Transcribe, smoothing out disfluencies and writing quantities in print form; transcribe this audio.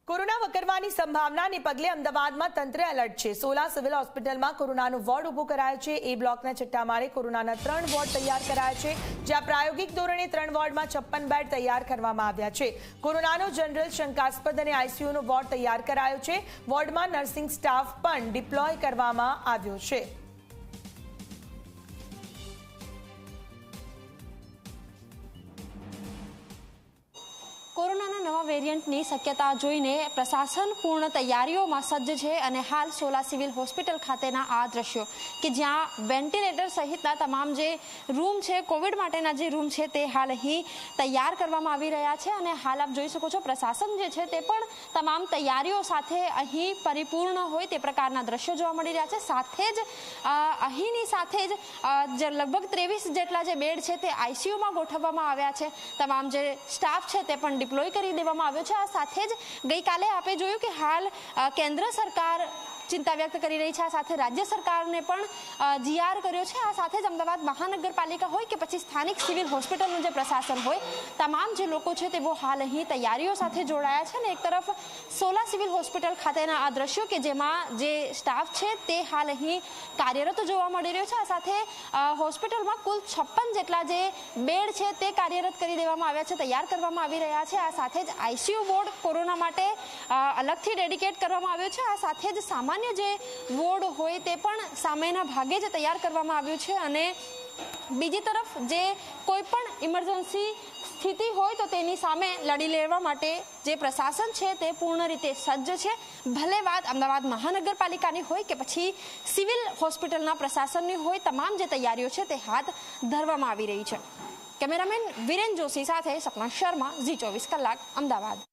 Corona વકરવાની સંભાવનાને પગલે અમદાવાદમાં તંત્ર એલર્ટ છે। સોલા સિવિલ હોસ્પિટલમાં કોરોનાનો વોર્ડ ઊભો કરાયો છે। એ બ્લોકના છઠ્ઠા માળે કોરોનાના 3 વોર્ડ તૈયાર કરાયા છે, જ્યાં પ્રાયોગિક ધોરણે 3 વોર્ડમાં 56 બેડ તૈયાર કરવામાં આવ્યા છે। કોરોનાનો જનરલ, શંકાસ્પદ અને આઈસીયુનો વોર્ડ તૈયાર કરાયો છે। વોર્ડમાં નર્સિંગ સ્ટાફ પણ ડિપ્લોય કરવામાં આવ્યો છે। કોરોનાના નવા વેરિયન્ટની શક્યતા જોઈને પ્રશાસન પૂર્ણ તૈયારીઓમાં સજ્જ છે અને હાલ સોલા સિવિલ હોસ્પિટલ ખાતેના આ દ્રશ્યો કે જ્યાં વેન્ટિલેટર સહિતના તમામ જે રૂમ છે, કોવિડ માટેના જે રૂમ છે તે હાલ અહીં તૈયાર કરવામાં આવી રહ્યા છે અને હાલ આપ જોઈ શકો છો પ્રશાસન જે છે તે પણ તમામ તૈયારીઓ સાથે અહીં પરિપૂર્ણ હોય તે પ્રકારના દ્રશ્યો જોવા મળી રહ્યા છે। સાથે જ અહીંની સાથે જ લગભગ 23 જેટલા જે બેડ છે તે આઈસીયુમાં ગોઠવવામાં આવ્યા છે। તમામ જે સ્ટાફ છે તે પણ ડિપ્લોય કરી દેવામાં આવ્યો છે। આ સાથે જ ગઈકાલે આપણે જોયું કે હાલ કેન્દ્ર સરકાર ચિંતા વ્યક્ત કરી રહી છે, આ સાથે રાજ્ય સરકારને પણ જીઆર કર્યો છે। આ સાથે જ અમદાવાદ મહાનગરપાલિકા હોય કે પછી સ્થાનિક સિવિલ હોસ્પિટલનું જે પ્રશાસન હોય, તમામ જે લોકો છે તેઓ હાલ અહીં તૈયારીઓ સાથે જોડાયા છે અને એક તરફ સોલા સિવિલ હોસ્પિટલ ખાતેના આ દ્રશ્યો કે જેમાં જે સ્ટાફ છે તે હાલ અહીં કાર્યરત જોવા મળી રહ્યો છે। આ સાથે હોસ્પિટલમાં કુલ 56 જેટલા જે બેડ છે તે કાર્યરત કરી દેવામાં આવ્યા છે, તૈયાર કરવામાં આવી રહ્યા છે। આ સાથે જ આઈસીયુ વોર્ડ કોરોના માટે અલગથી ડેડિકેટ કરવામાં આવ્યો છે। આ સાથે જ સામાન્ય જે વોર્ડ હોય તે પણ સામેના ભાગે જ તૈયાર કરવામાં આવ્યું છે અને બીજી તરફ જે કોઈ પણ ઇમરજન્સી સ્થિતિ હોય તો તેની સામે લડી લેવા માટે જે પ્રશાસન છે તે પૂર્ણ રીતે સજ્જ છે। ભલે વાત અમદાવાદ મહાનગરપાલિકાની હોય કે પછી સિવિલ હોસ્પિટલના પ્રશાસનની હોય, તમામ જે તૈયારીઓ છે તે હાથ ધરવામાં આવી રહી છે। કેમેરામેન વિરેન જોશી સાથે સપના શર્મા, ઝી 24 કલાક, અમદાવાદ।